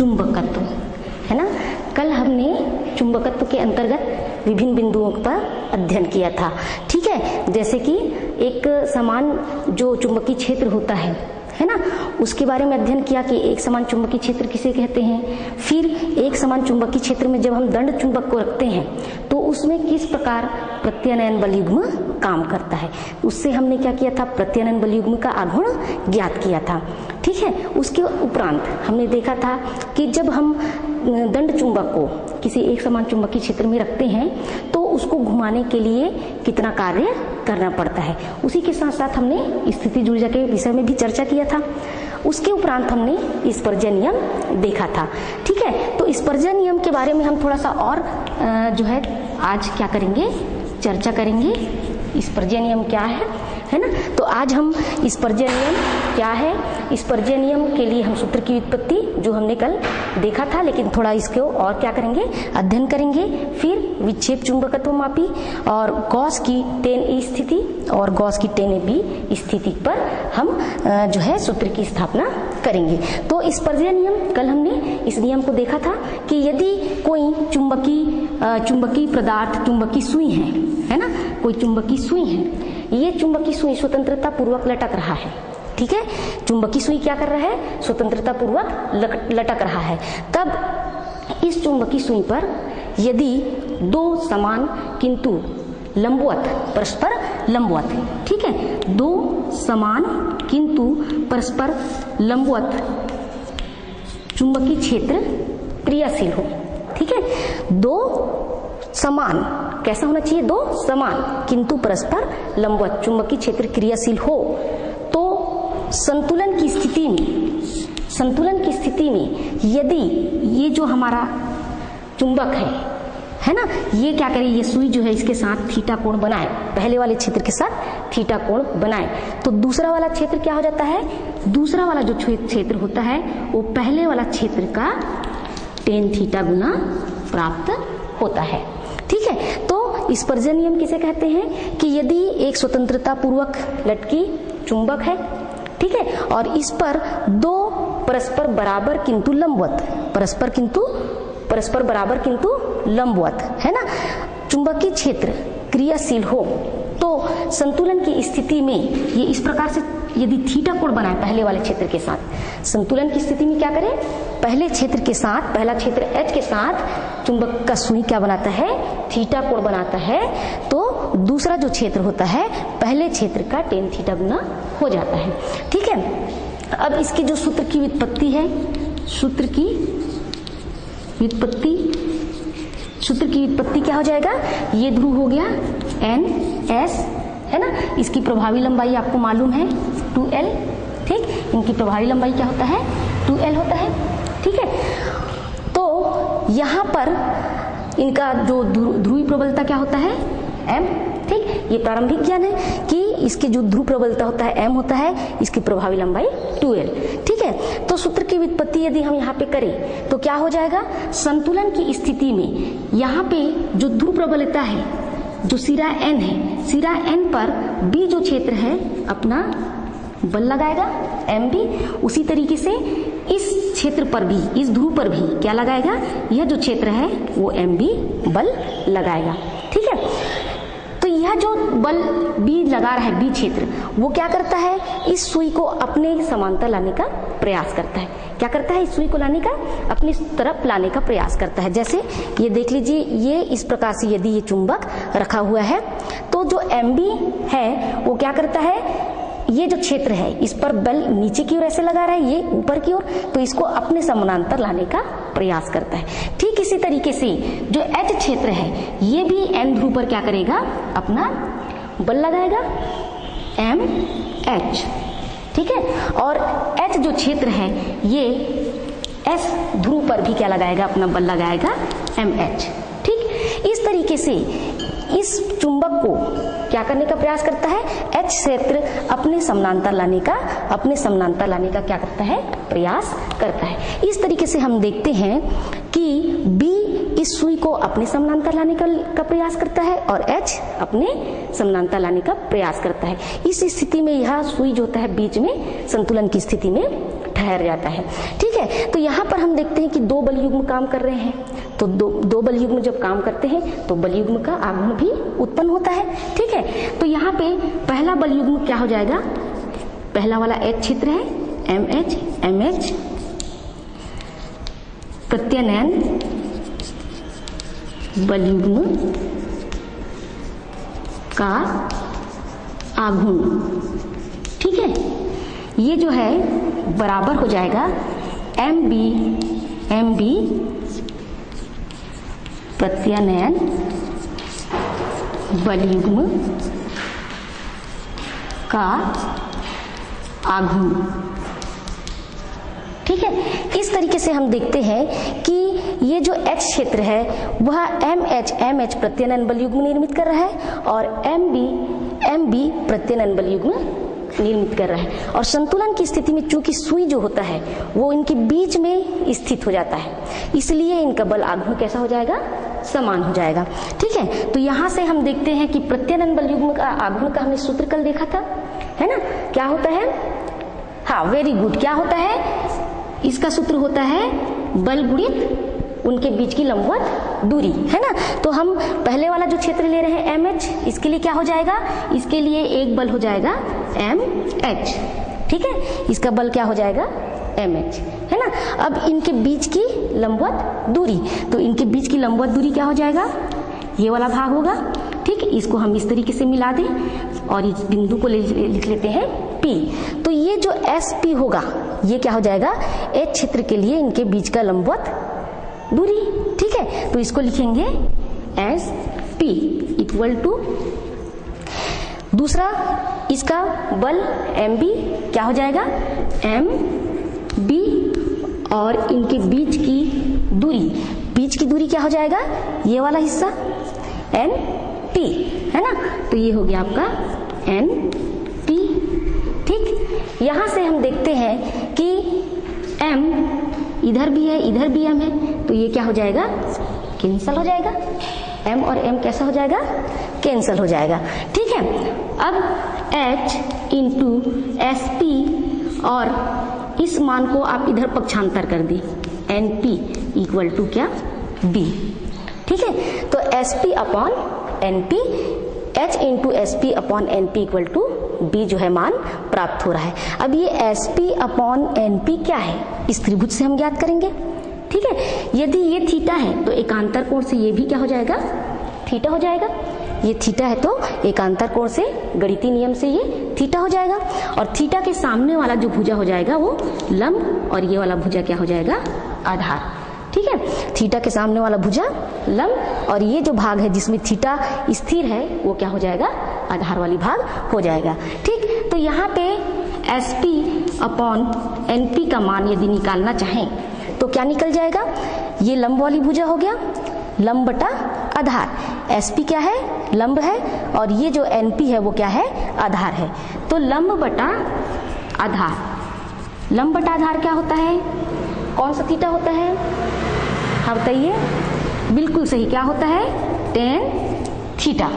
चुंबकत्व, है ना। कल हमने चुंबकत्व के अंतर्गत विभिन्न बिंदुओं पर अध्ययन किया था, ठीक है। जैसे कि एक समान जो चुंबकीय क्षेत्र होता है ना, उसके बारे में अध्ययन किया कि एक समान चुंबकीय क्षेत्र किसे कहते हैं। फिर एक समान चुंबकीय क्षेत्र में जब हम दंड चुंबक को रखते हैं तो उसमें किस प्रकार प्रत्यानयन बल युग्म काम करता है, उससे हमने क्या किया था, प्रत्यानयन बल युग्म का आघूर्ण ज्ञात किया था, ठीक है। उसके उपरांत हमने देखा था कि जब हम दंड चुंबक को किसी एक समान चुंबकीय क्षेत्र में रखते हैं तो उसको घुमाने के लिए कितना कार्य करना पड़ता है। उसी के साथ साथ हमने स्थितिज ऊर्जा के विषय में भी चर्चा किया था। उसके उपरांत हमने स्पर्जन नियम देखा था, ठीक है। तो स्पर्जन नियम के बारे में हम थोड़ा सा और जो है आज क्या करेंगे, चर्चा करेंगे। स्पर्जन नियम क्या है ना। तो आज हम स्पर्जन नियम क्या है, स्पर्जन नियम के लिए हम सूत्र की व्युत्पत्ति जो हमने कल देखा था, लेकिन थोड़ा इसको और क्या करेंगे, अध्ययन करेंगे। फिर विक्षेप चुंबकत्व मापी और गॉस की 10A स्थिति और गॉस की 10AB स्थिति पर हम जो है सूत्र की स्थापना करेंगे। तो स्पर्जन नियम कल हमने इस नियम को देखा था कि यदि कोई चुंबकीय पदार्थ, चुंबकीय सुई है ना, कोई चुंबकीय सुई है, ये चुंबकीय सुई स्वतंत्रता पूर्वक लटक रहा है, ठीक है। चुंबकीय सुई क्या कर रहा है, स्वतंत्रता पूर्वक लटक रहा है। तब इस चुंबकीय सुई पर यदि दो समान किंतु लंबवत, परस्पर लंबवत, ठीक है, दो समान किंतु परस्पर लंबवत चुंबकीय क्षेत्र क्रियाशील हो, ठीक है। दो समान कैसा होना चाहिए, दो समान किंतु परस्पर लंबवत चुंबकीय क्षेत्र क्रियाशील हो तो संतुलन की स्थिति में यदि ये जो हमारा चुंबक है ना, ये क्या करे, ये सुई जो है इसके साथ थीटा कोण बनाए, पहले वाले क्षेत्र के साथ थीटा कोण बनाए, तो दूसरा वाला क्षेत्र क्या हो जाता है, दूसरा वाला जो क्षेत्र होता है वो पहले वाला क्षेत्र का tan थीटा गुना प्राप्त होता है, ठीक है। तो स्पर्जन नियम किसे कहते हैं कि यदि एक स्वतंत्रता पूर्वक लटकी चुंबक है, ठीक है, और इस पर दो परस्पर बराबर किंतु लंबवत, परस्पर बराबर किंतु लंबवत, है ना, चुंबकीय क्षेत्र क्रियाशील हो तो संतुलन की स्थिति में ये इस प्रकार से यदि थीटा कोण बनाए पहले वाले क्षेत्र के साथ, संतुलन की स्थिति में क्या करें, पहले क्षेत्र के साथ, पहला क्षेत्र H के साथ चुंबक का सुई क्या बनाता है, थीटा कोण बनाता है, तो दूसरा जो क्षेत्र होता है पहले क्षेत्र का tan थीटा गुना हो जाता है, ठीक है। अब इसकी जो सूत्र की व्युत्पत्ति है, सूत्र की व्युत्पत्ति क्या हो जाएगा, ये ध्रुव हो गया NS, है ना, इसकी प्रभावी लंबाई आपको मालूम है 2L, ठीक, इनकी प्रभावी लंबाई क्या होता है, 2L होता है, ठीक है। तो यहाँ पर इनका जो ध्रुवीय प्रबलता क्या होता है, M, ठीक, ये प्रारंभिक ज्ञान है कि इसके जो ध्रुव प्रबलता होता है M होता है, इसकी प्रभावी लंबाई 2L, ठीक है। तो सूत्र की व्युत्पत्ति यदि हम यहाँ पे करें तो क्या हो जाएगा, संतुलन की स्थिति में यहाँ पे जो ध्रुव प्रबलता है, जो सिरा N है, सिरा N पर B जो क्षेत्र है अपना बल लगाएगा MB, उसी तरीके से इस क्षेत्र पर भी, इस ध्रुव पर भी क्या लगाएगा, यह जो क्षेत्र है वो MB बल लगाएगा, ठीक है। तो यह जो बल B लगा रहा है, B क्षेत्र, वो क्या करता है, इस सुई को अपने समांतर लाने का प्रयास करता है, क्या करता है, इस सुई को लाने का, अपनी तरफ लाने का प्रयास करता है। जैसे ये देख लीजिए, ये इस प्रकार से यदि ये चुंबक रखा हुआ है तो जो MB है वो क्या करता है, ये जो क्षेत्र है इस पर बल नीचे की ओर ऐसे लगा रहा है, ये ऊपर की ओर, तो इसको अपने समानांतर लाने का प्रयास करता है। ठीक इसी तरीके से जो H क्षेत्र है ये भी N ध्रुव पर क्या करेगा, अपना बल लगाएगा MH, ठीक है। और H जो क्षेत्र है ये S ध्रुव पर भी क्या लगाएगा, अपना बल लगाएगा MH, ठीक। इस तरीके से इस चुंबक को क्या करने का प्रयास करता है, H क्षेत्र अपने समानांतर लाने का क्या करता है, प्रयास करता है। इस तरीके से हम देखते हैं कि B इस सुई को अपने समानांतर लाने का प्रयास करता है और H अपने समानांतर लाने का प्रयास करता है। इस स्थिति में यह सुई जो होता है बीच में संतुलन की स्थिति में ठहर जाता है। ठीक है, तो यहाँ पर हम देखते हैं कि दो बल युग्म काम कर रहे हैं, तो दो बल युग्म जब काम करते हैं तो बल युग्म का आघूर्ण भी उत्पन्न होता है। ठीक है, तो यहाँ पे पहला बल युग्म क्या हो जाएगा, पहला वाला H क्षेत्र है MH, MH प्रत्यनयन बल युग्म का आघूर्ण। ठीक है, ये जो है बराबर हो जाएगा MB प्रत्यनयन बल युग्म का आघूर्ण। ठीक है, इस तरीके से हम देखते हैं कि ये जो H क्षेत्र है वह MH प्रत्यनयन बल युग्म निर्मित कर रहा है और MB प्रत्यनयन बल युग्म निर्मित कर रहा है। और संतुलन की स्थिति में चूंकि सुई जो होता है वो इनके बीच में स्थित हो जाता है, इसलिए इनका बल आघूर्ण कैसा हो जाएगा, समान हो जाएगा। ठीक है, तो यहां से हम देखते हैं कि प्रत्यनयन बल युग्म का आघूर्ण का हमने सूत्र कल देखा था, है ना, क्या होता है, हाँ वेरी गुड, क्या होता है, इसका सूत्र होता है बल गुणित उनके बीच की लंबवत दूरी, है ना। तो हम पहले वाला जो क्षेत्र ले रहे हैं MH, इसके लिए क्या हो जाएगा, इसके लिए एक बल हो जाएगा MH। ठीक है, इसका बल क्या हो जाएगा MH, है ना। अब इनके बीच की लंबवत दूरी, तो इनके बीच की लंबवत दूरी क्या हो जाएगा, ये वाला भाग होगा। ठीक है, इसको हम इस तरीके से मिला दें और इस बिंदु को लिख लेते हैं P। तो ये जो SP होगा ये क्या हो जाएगा, H क्षेत्र के लिए इनके बीच का लंबवत दूरी। ठीक है, तो इसको लिखेंगे SP इक्वल टू, दूसरा इसका बल MB क्या हो जाएगा MB और इनके बीच की दूरी क्या हो जाएगा, ये वाला हिस्सा NP, है ना। तो ये हो गया आपका NP। ठीक, यहां से हम देखते हैं कि M इधर भी है इधर भी M है, तो ये क्या हो जाएगा, कैंसल हो जाएगा, M और M कैसा हो जाएगा, कैंसल हो जाएगा। ठीक है, अब H इंटू SP और इस मान को आप इधर पक्षांतर कर दी, NP इक्वल टू क्या B। ठीक है, तो SP upon NP, H into SP upon NP equal to B जो है मान प्राप्त हो रहा है। अब ये SP अपॉन NP क्या है, इस त्रिभुज से हम ज्ञात करेंगे। ठीक है, यदि ये थीटा है तो एकांतर कोण से ये भी क्या हो जाएगा, थीटा हो जाएगा। ये थीटा है तो एकांतर कोण से गणितीय नियम से ये थीटा हो जाएगा, और थीटा के सामने वाला जो भुजा हो जाएगा वो लंब, और ये वाला भुजा क्या हो जाएगा, आधार। ठीक है, थीटा के सामने वाला भुजा लंब, और ये जो भाग है जिसमें थीटा स्थिर है वो क्या हो जाएगा, आधार वाली भाग हो जाएगा। ठीक, तो यहाँ पे SP अपॉन NP का मान यदि निकालना चाहें तो क्या निकल जाएगा, ये लंब वाली भुजा हो गया, लंब बटा आधार। SP क्या है, लंब है, और ये जो NP है वो क्या है, आधार है। तो लंब बटा आधार, लंब बटा आधार क्या होता है, कौन सा थीटा होता है, हाँ बताइए, बिल्कुल सही, क्या होता है, tan थीटा।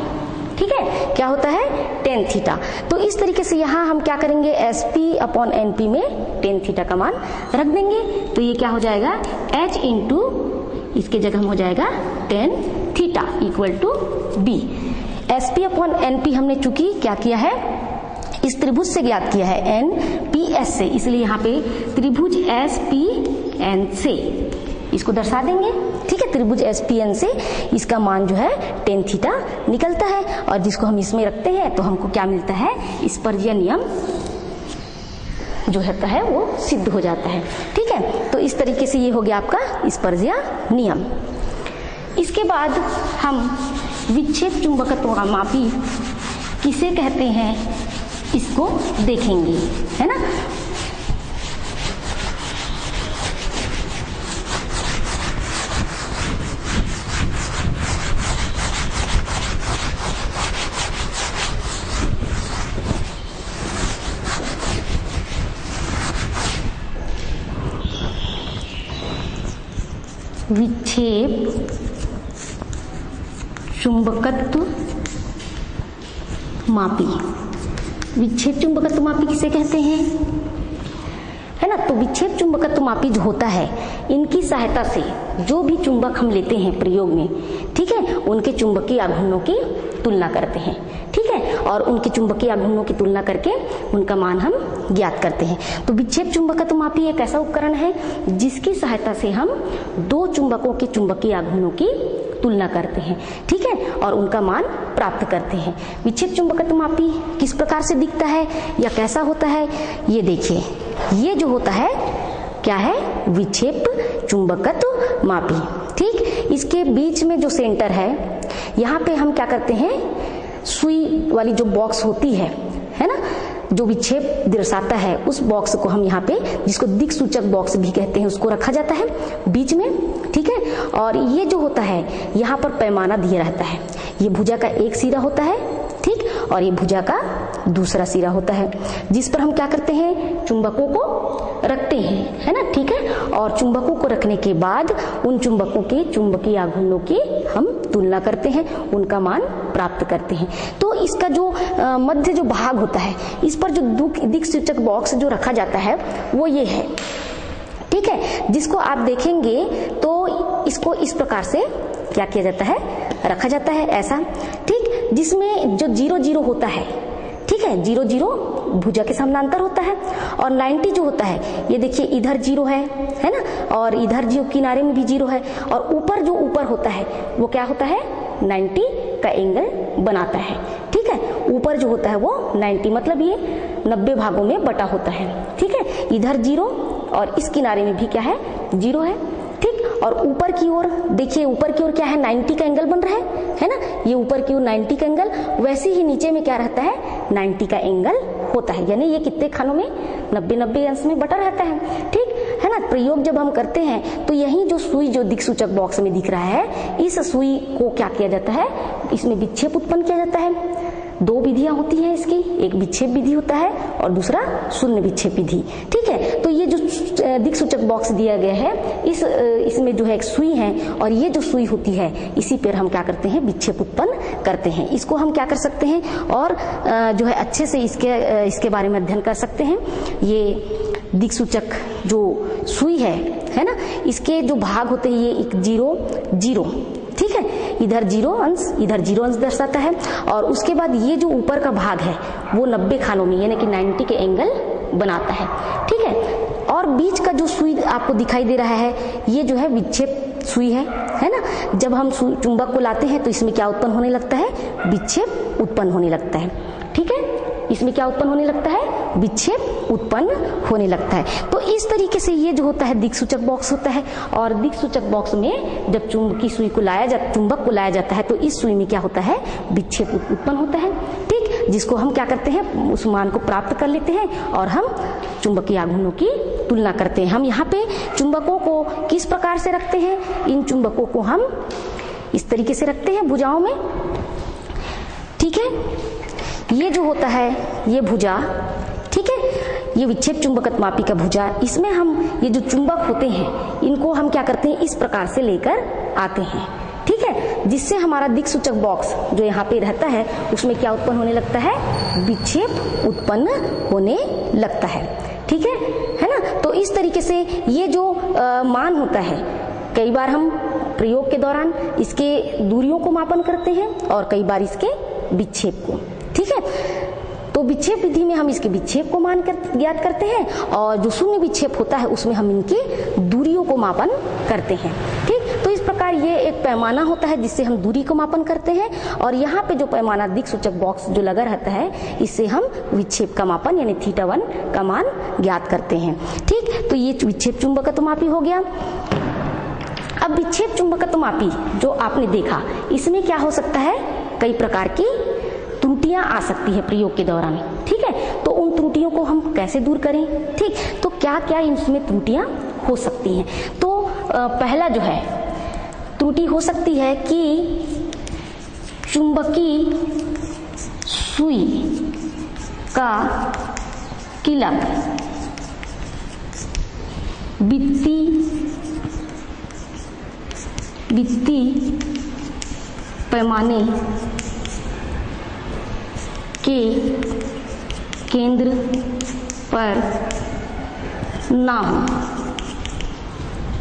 ठीक है, क्या होता है, tan थीटा। तो इस तरीके से यहाँ हम क्या करेंगे, SP अपॉन NP में tan थीटा का मान रख देंगे, तो ये क्या हो जाएगा, H इंटू इसके जगह में हो जाएगा tan theta equal to B। SP upon NP हमने चूंकि क्या किया है, इस त्रिभुज से ज्ञात किया है NPS से, इसलिए यहाँ पे त्रिभुज SPN से इसको दर्शा देंगे। ठीक है, त्रिभुज SPN से इसका मान जो है tan थीटा निकलता है, और जिसको हम इसमें रखते हैं तो हमको क्या मिलता है, स्पर्शीय नियम जो होता है वो सिद्ध हो जाता है। ठीक है, तो इस तरीके से ये हो गया आपका स्पर्शीय नियम। इसके बाद हम विच्छेद चुंबकत्व का मापी किसे कहते हैं इसको देखेंगे, है ना। विक्षेप चुंबकत्व मापी, विक्षेप चुंबकत्व मापी किसे कहते हैं, है ना। तो विक्षेप चुंबकत्वमापी जो होता है, इनकी सहायता से जो भी चुंबक हम लेते हैं प्रयोग में, ठीक है, उनके चुंबकीय आघूर्णों की तुलना करते हैं, ठीक है, और उनके चुंबकीय आघूर्णों की तुलना करके उनका मान हम ज्ञात करते हैं। तो विक्षेप चुंबकत्वमापी एक ऐसा उपकरण है जिसकी सहायता से हम दो चुंबकों के चुंबकीय आघूर्णों की तुलना करते हैं, ठीक है, और उनका मान प्राप्त करते हैं। विक्षेप चुंबकत्वमापी किस प्रकार से दिखता है या कैसा होता है, ये देखिए, ये जो होता है क्या है, विक्षेप चुंबकत्वमापी, ठीक। इसके बीच में जो सेंटर है, यहाँ पे हम क्या करते हैं, सुई वाली जो बॉक्स होती है ना, जो विक्षेप दर्शाता है, उस बॉक्स को हम यहाँ पे, जिसको दिक्सूचक बॉक्स भी कहते हैं, उसको रखा जाता है बीच में, ठीक है। और ये जो होता है, यहाँ पर पैमाना दिया रहता है, ये भुजा का एक सिरा होता है, ठीक, और ये भुजा का दूसरा सिरा होता है, जिस पर हम क्या करते हैं, चुंबकों को रखते हैं, है ना, ठीक है। और चुंबकों को रखने के बाद उन चुंबकों के चुंबकीय आघूर्णों की हम तुलना करते हैं, उनका मान प्राप्त करते हैं। तो इसका जो मध्य जो भाग होता है, इस पर जो दिक्सूचक बॉक्स जो रखा जाता है वो ये है, ठीक है, जिसको आप देखेंगे तो इसको इस प्रकार से क्या किया जाता है, रखा जाता है ऐसा, ठीक, जिसमें जो 0 0 होता है, ठीक है, 0 0 भुजा के समानांतर होता है, और 90 जो होता है, ये देखिए इधर 0 है ना, और इधर जो किनारे में भी 0 है, और ऊपर जो ऊपर होता है वो क्या होता है, 90 का एंगल बनाता है, ठीक है। ऊपर जो होता है वो 90 मतलब ये 90 भागों में बटा होता है, ठीक है। इधर 0 और इस किनारे में भी क्या है, 0 है, ठीक। और ऊपर की ओर देखिए, ऊपर की ओर क्या है, 90 का एंगल बन रहा है ना, ये ऊपर की ओर 90 का एंगल, वैसे ही नीचे में क्या रहता है, 90 का एंगल होता है, यानी ये कितने खानों में, 90 अंश में बटा रहता है, ठीक है ना। प्रयोग जब हम करते हैं तो यही जो सुई जो दिक्सूचक बॉक्स में दिख रहा है, इस सुई को क्या किया जाता है, इसमें विक्षेप उत्पन्न किया जाता है। दो विधियां होती हैं इसकी, एक विक्षेप विधि होता है और दूसरा शून्य विक्षेप विधि, ठीक है। तो ये जो दिक्सूचक बॉक्स दिया गया है, इसमें जो है एक सुई है, और ये जो सुई होती है, इसी पर हम क्या करते हैं, विक्षेप उत्पन्न करते हैं। इसको हम क्या कर सकते हैं, और जो है अच्छे से इसके बारे में अध्ययन कर सकते हैं। ये दिक्सूचक जो सुई है ना, इसके जो भाग होते हैं, ये एक 0 0, ठीक है, इधर 0 अंश, इधर 0 अंश दर्शाता है, और उसके बाद ये जो ऊपर का भाग है वो 90 खानों में, यानी कि 90 के एंगल बनाता है, ठीक है। और बीच का जो सुई आपको दिखाई दे रहा है, ये जो है विक्षेप सुई है ना। जब हम चुंबक को लाते हैं तो इसमें क्या उत्पन्न होने लगता है, विक्षेप उत्पन्न होने लगता है, ठीक है। इसमें क्या उत्पन्न होने लगता है, विक्षेप उत्पन्न होने लगता है। तो इस तरीके से ये जो होता है दिक्सूचक बॉक्स होता है, और दिक्सूचक बॉक्स में जब चुंबकीय सुई को चुंबक को लाया जाता है, तो इस सुई में क्या होता है, विक्षेप उत्पन्न होता है, ठीक, जिसको हम क्या करते हैं, उस मान को प्राप्त कर लेते हैं और हम चुंबकीय आघूर्णों की तुलना करते हैं। हम यहाँ पे चुंबकों को किस प्रकार से रखते हैं, इन चुंबकों को हम इस तरीके से रखते हैं भुजाओं में, ठीक है। ये जो होता है, ये भुजा, ठीक है, ये विक्षेप चुंबकत्वमापी का भुजा, इसमें हम ये जो चुंबक होते हैं, इनको हम क्या करते हैं, इस प्रकार से लेकर आते हैं, ठीक है, जिससे हमारा दिक्सूचक बॉक्स जो यहाँ पे रहता है, उसमें क्या उत्पन्न होने लगता है, विक्षेप उत्पन्न होने लगता है, ठीक है ना। तो इस तरीके से ये जो मान होता है, कई बार हम प्रयोग के दौरान इसके दूरियों को मापन करते हैं, और कई बार इसके विक्षेप को, ठीक है। तो विक्षेप विधि में हम इसके विक्षेप को मान कर ज्ञात करते हैं, और जो शून्य विक्षेप होता है उसमें हम इनकी दूरियों को मापन करते हैं, ठीक। तो इस प्रकार ये एक पैमाना होता है जिससे हम दूरी को मापन करते हैं, और यहाँ पे जो पैमाना दिक्सूचक बॉक्स जो लगा रहता है, इससे हम विक्षेप का मापन यानी θ1 का मान ज्ञात करते हैं, ठीक। तो ये विक्षेप चुंबकत्वमापी हो गया। अब विक्षेप चुंबकत्वमापी जो आपने देखा, इसमें क्या हो सकता है, कई प्रकार की त्रुटियां आ सकती है प्रयोग के दौरान, ठीक है। तो उन त्रुटियों को हम कैसे दूर करें, ठीक, तो क्या क्या इसमें त्रुटियां हो सकती हैं। तो पहला जो है त्रुटि हो सकती है कि चुंबकीय सुई का किलक वित्तीय पैमाने के केंद्र पर ना हो।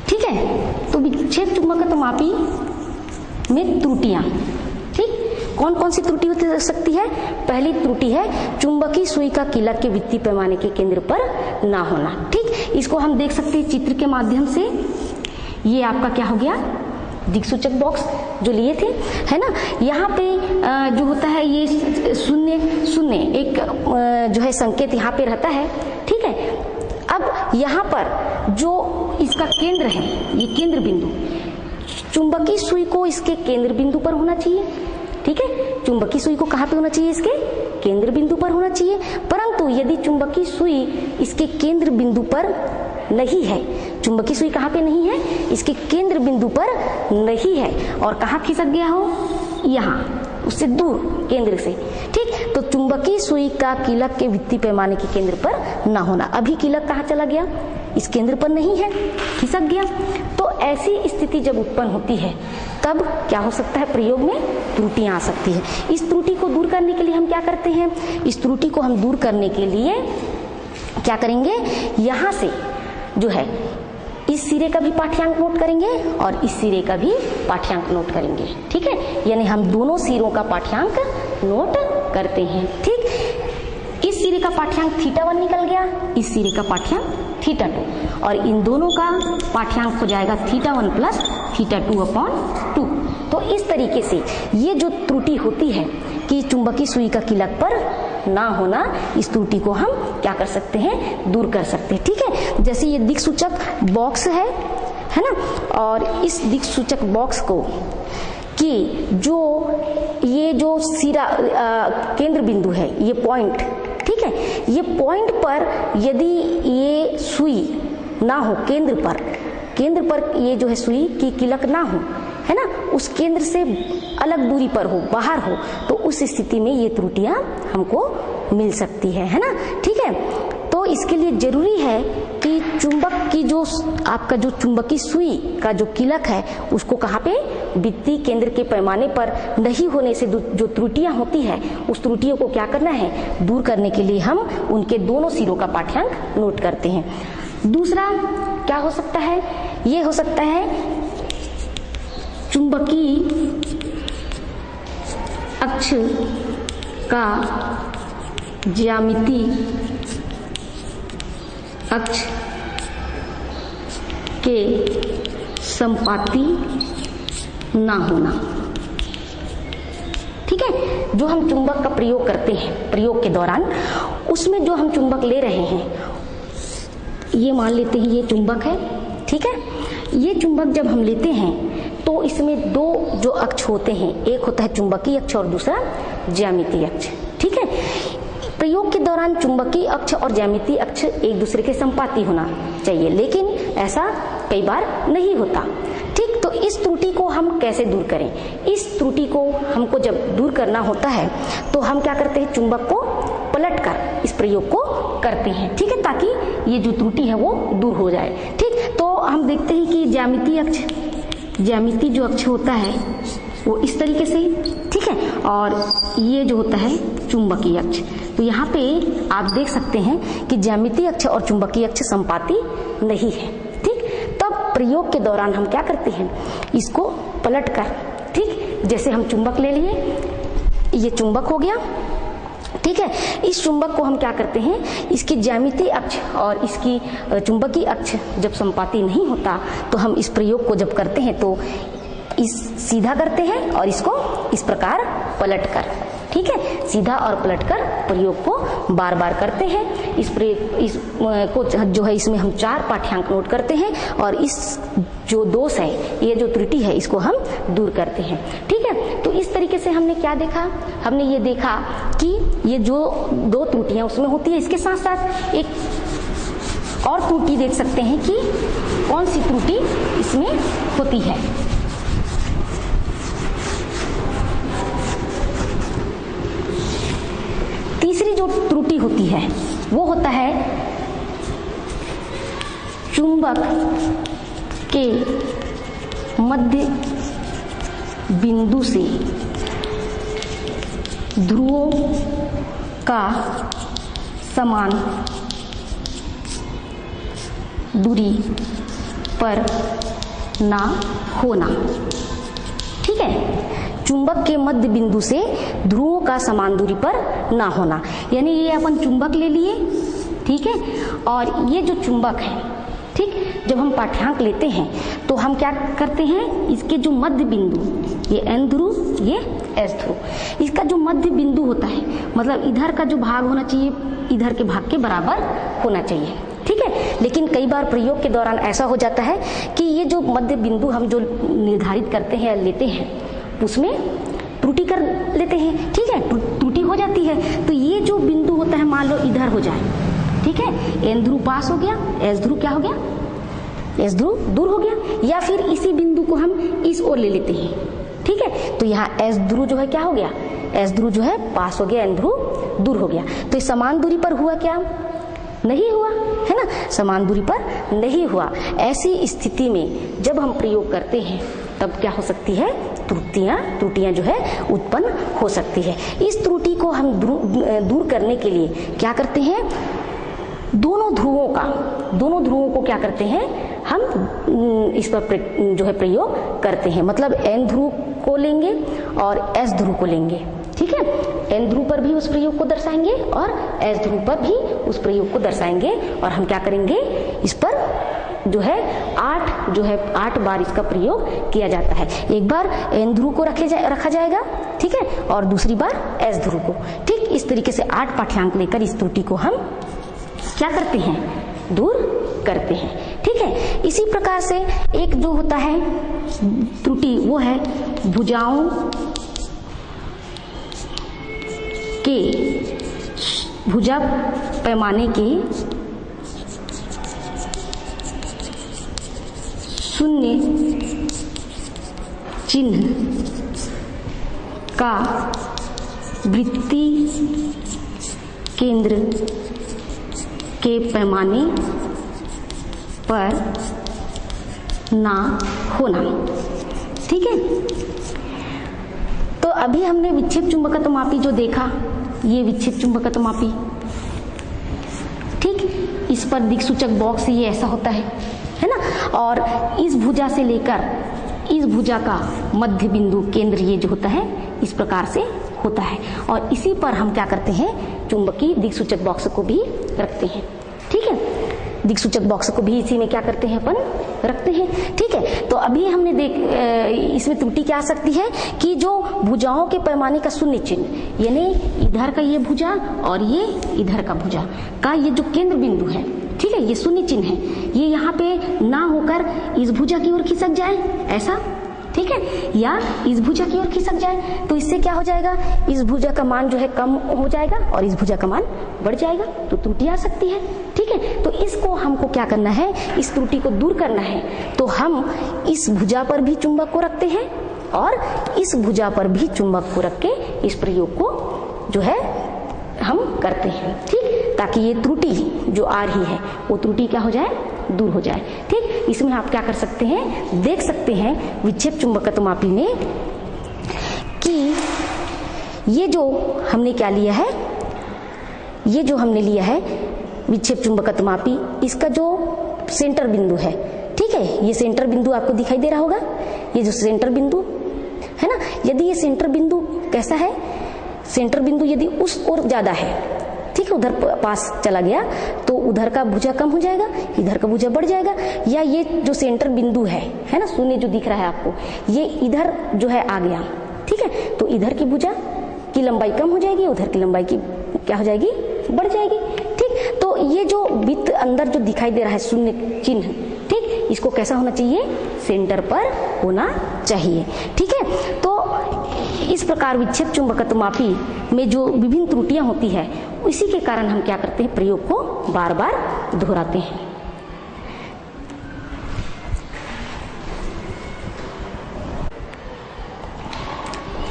ठीक है, तो विक्षेप चुंबकत्वमापी में त्रुटियां, ठीक, कौन कौन सी त्रुटि हो सकती है? पहली त्रुटि है चुंबकीय सुई का कीलक के वृत्तीय पैमाने के केंद्र पर ना होना। ठीक, इसको हम देख सकते हैं चित्र के माध्यम से। ये आपका क्या हो गया, दिक्सूचक बॉक्स जो लिए थे, है ना। यहाँ पे जो होता है ये शून्य शून्य एक जो है संकेत यहाँ पे रहता है। ठीक है, अब यहाँ पर जो इसका केंद्र है, ये केंद्र बिंदु, चुंबकीय सुई को इसके केंद्र बिंदु पर होना चाहिए। ठीक है, चुंबकीय सुई को कहाँ पे होना चाहिए? इसके केंद्र बिंदु पर होना चाहिए। परंतु यदि चुंबकीय सुई इसके केंद्र बिंदु पर नहीं है, चुंबकीय सुई कहाँ पे नहीं है? इसके केंद्र बिंदु पर नहीं है, और कहाँ खिसक गया हो? यहाँ, उससे दूर केंद्र से। ठीक, तो चुंबकीय सुई का कीलक के वृत्तीय पैमाने के केंद्र पर ना होना। अभी कीलक कहाँ चला गया? इस केंद्र पर नहीं है, खिसक गया। तो ऐसी स्थिति जब उत्पन्न होती है तब क्या हो सकता है? प्रयोग में त्रुटियां आ सकती है। इस त्रुटि को दूर करने के लिए हम क्या करते हैं? इस त्रुटि को हम दूर करने के लिए क्या करेंगे? यहाँ से जो है इस सिरे का भी पाठ्यांक नोट करेंगे और इस सिरे का भी पाठ्यांक नोट करेंगे। ठीक है, यानी हम दोनों सिरों का पाठ्यांक नोट करते हैं। ठीक, इस सिरे का पाठ्यांक θ1 निकल गया, इस सिरे का पाठ्यांक θ2, और इन दोनों का पाठ्यांक हो जाएगा θ1 प्लस θ2/2। तो इस तरीके से ये जो त्रुटि होती है कि चुंबकीय सुई का कीलक पर ना होना, इस त्रुटि को हम क्या कर सकते हैं? दूर कर सकते हैं। ठीक है, जैसे ये दिक्सूचक बॉक्स है ना, और इस दिक्सूचक बॉक्स को कि ये जो सिरा केंद्र बिंदु है, ये पॉइंट, ठीक है, ये पॉइंट पर यदि ये सुई ना हो केंद्र पर ये जो है सुई की कीलक ना हो, है ना, उस केंद्र से अलग दूरी पर हो, बाहर हो, तो उस स्थिति में ये त्रुटियां हमको मिल सकती है ना। ठीक है, तो इसके लिए जरूरी है कि चुंबक की जो आपका जो चुंबकीय सुई का जो कीलक है उसको कहाँ पे? वृत्तीय केंद्र के पैमाने पर नहीं होने से जो त्रुटियां होती है, उस त्रुटियों को क्या करना है? दूर करने के लिए हम उनके दोनों सिरों का पाठ्यांक नोट करते हैं। दूसरा क्या हो सकता है? ये हो सकता है चुंबकीय अक्ष का ज्यामितीय अक्ष के संपाती ना होना। ठीक है, जो हम चुंबक का प्रयोग करते हैं, प्रयोग के दौरान उसमें जो हम चुंबक ले रहे हैं, ये मान लेते हैं ये चुंबक है। ठीक है, ये चुंबक जब हम लेते हैं तो इसमें दो जो अक्ष होते हैं, एक होता है चुंबकीय अक्ष और दूसरा ज्यामितीय अक्ष। ठीक है, प्रयोग के दौरान चुंबकीय अक्ष और ज्यामितीय अक्ष एक दूसरे के संपाती होना चाहिए, लेकिन ऐसा कई बार नहीं होता। ठीक, तो इस त्रुटि को हम कैसे दूर करें? इस त्रुटि को हमको जब दूर करना होता है तो हम क्या करते हैं? चुंबक को पलटकर इस प्रयोग को करते हैं। ठीक है, ताकि ये जो त्रुटि है वो दूर हो जाए। ठीक, तो हम देखते हैं कि ज्यामितीय जो अक्ष होता है वो इस तरीके से, ठीक है, और ये जो होता है चुंबकीय अक्ष। तो यहाँ पे आप देख सकते हैं कि ज्यामितीय अक्ष और चुंबकीय अक्ष संपाती नहीं है। ठीक, तब प्रयोग के दौरान हम क्या करते हैं? इसको पलटकर, ठीक, जैसे हम चुंबक ले लिए, ये चुंबक हो गया। ठीक है, इस चुंबक को हम क्या करते हैं? इसकी ज्यामितीय अक्ष और इसकी चुंबकीय अक्ष जब संपाती नहीं होता तो हम इस प्रयोग को जब करते हैं तो इस सीधा करते हैं और इसको इस प्रकार पलटकर, ठीक है, सीधा और पलटकर प्रयोग को बार बार करते हैं। इस को जो है इसमें हम 4 पाठ्यांक नोट करते हैं और इस जो दोष है, ये जो त्रुटि है, इसको हम दूर करते हैं। ठीक है, तो इस तरीके से हमने क्या देखा? हमने ये देखा कि ये जो 2 त्रुटियां उसमें होती है, इसके साथ साथ एक और त्रुटि देख सकते हैं कि कौन सी त्रुटि इसमें होती है। तीसरी जो त्रुटि होती है वो होता है चुंबक के मध्य बिंदु से ध्रुवों का समान दूरी पर ना होना। ठीक है, चुंबक के मध्य बिंदु से ध्रुवों का समान दूरी पर ना होना, यानी ये अपन चुंबक ले लिए, ठीक है, और ये जो चुंबक है, ठीक, जब हम पाठ्यांक लेते हैं तो हम क्या करते हैं, इसके जो मध्य बिंदु, ये एन ध्रुव, ये एस ध्रुव, इसका जो मध्य बिंदु होता है, मतलब इधर का जो भाग होना चाहिए इधर के भाग के बराबर होना चाहिए। ठीक है, लेकिन कई बार प्रयोग के दौरान ऐसा हो जाता है कि ये जो मध्य बिंदु हम जो निर्धारित करते हैं या लेते हैं उसमें त्रुटि कर लेते हैं। ठीक है, त्रुटि हो जाती है, तो ये जो बिंदु होता है मान लो इधर हो जाए, ठीक है, एन ध्रुव पास हो गया, एस ध्रुव क्या हो गया, एस ध्रुव दूर हो गया, या फिर इसी बिंदु को हम इस ओर ले लेते हैं। ठीक है, तो यहाँ एस ध्रुव जो है क्या हो गया, एस ध्रुव जो है पास हो गया, एन ध्रुव दूर हो गया। तो इस समान दूरी पर हुआ क्या, नहीं हुआ, है ना, समान दूरी पर नहीं हुआ। ऐसी स्थिति में जब हम प्रयोग करते हैं तब क्या हो सकती है, त्रुटियां जो है उत्पन्न हो सकती है। इस त्रुटि को हम दूर करने के लिए क्या करते हैं, दोनों ध्रुवों को क्या करते हैं, हम इस पर जो है प्रयोग करते हैं, मतलब एन ध्रुव को लेंगे और एस ध्रुव को लेंगे। ठीक है, एन ध्रुव पर भी उस प्रयोग को दर्शाएंगे और एस ध्रुव पर भी उस प्रयोग को दर्शाएंगे, और हम क्या करेंगे, इस पर जो है 8 बार इसका प्रयोग किया जाता है। एक बार एन ध्रुव को रखा जाएगा, ठीक है, और दूसरी बार एस ध्रुव को। ठीक इस तरीके से 8 पाठ्यांक लेकर इस त्रुटि को हम क्या करते हैं, दूर करते हैं। ठीक है, इसी प्रकार से एक जो होता है त्रुटि, वो है भुजाओं के भुजा पैमाने के शून्य चिन्ह का वृत्ति केंद्र के पैमाने पर ना होना। ठीक है, तो अभी हमने विक्षेप चुंबकत्वमापी जो देखा, ये विक्षेप चुंबकत्वमापी, ठीक, इस पर दिक्सूचक बॉक्स ये ऐसा होता है ना, और इस भुजा से लेकर इस भुजा का मध्य बिंदु केंद्र ये जो होता है इस प्रकार से होता है, और इसी पर हम क्या करते हैं, चुंबकीय दिक्सूचक बॉक्स को भी रखते हैं। ठीक है, दिक्सूचक बॉक्स को भी इसी में क्या करते हैं, अपन रखते हैं। ठीक है, तो अभी हमने इसमें त्रुटि क्या आ सकती है कि जो भुजाओं के पैमाने का शून्य चिन्ह, यानी इधर का ये भुजा और ये इधर का भुजा का ये जो केंद्र बिंदु है, ठीक है, ये शून्य चिन्ह है, ये यहाँ पे ना होकर इस भुजा की ओर खिसक जाए, ऐसा, ठीक है, या इस भुजा की ओर खिसक जाए, तो इससे क्या हो जाएगा, इस भुजा का मान जो है कम हो जाएगा और इस भुजा का मान बढ़ जाएगा, तो त्रुटि आ सकती है। ठीक है, तो इसको हमको क्या करना है, इस त्रुटि को दूर करना है, तो हम इस भुजा पर भी चुंबक को रखते हैं और इस भुजा पर भी चुंबक को रख के इस प्रयोग को जो है हम करते हैं। ठीक, ताकि ये त्रुटि जो आ रही है वो त्रुटि क्या हो जाए, दूर हो जाए। ठीक, इसमें आप क्या कर सकते हैं, देख सकते हैं विक्षेप चुंबकत्वमापी में कि ये जो हमने क्या लिया है, ये जो हमने लिया है विक्षेप चुंबकत्वमापी, इसका जो सेंटर बिंदु है, ठीक है, ये सेंटर बिंदु आपको दिखाई दे रहा होगा, ये जो सेंटर बिंदु है ना, यदि ये सेंटर बिंदु कैसा है, सेंटर बिंदु यदि उस ओर ज्यादा है, ठीक है, उधर पास चला गया तो उधर का भुजा कम हो जाएगा, इधर का भुजा बढ़ जाएगा, या ये जो सेंटर बिंदु है ना, शून्य जो दिख रहा है आपको, ये इधर जो है आ गया, ठीक है, तो इधर की भुजा की लंबाई कम हो जाएगी, उधर की लंबाई की क्या हो जाएगी, बढ़ जाएगी। ठीक, तो ये जो वृत्त अंदर जो दिखाई दे रहा है शून्य चिन्ह, ठीक, इसको कैसा होना चाहिए, सेंटर पर होना चाहिए। ठीक है, तो इस प्रकार विक्षेप चुंबकत्वमापी में जो विभिन्न त्रुटियां होती है, इसी के कारण हम क्या करते हैं, प्रयोग को बार बार दोहराते हैं।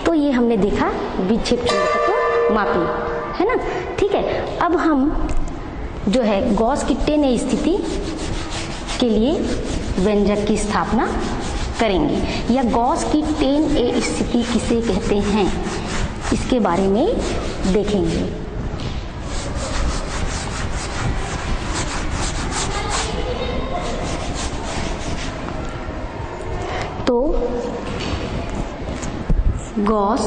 तो ये हमने देखा विक्षेप चुंबकत्वमापी, है ना। ठीक है, अब हम जो है गॉस की 10A स्थिति के लिए व्यंजक की स्थापना करेंगे, या गॉस की 10A स्थिति किसे कहते हैं इसके बारे में देखेंगे। तो गॉस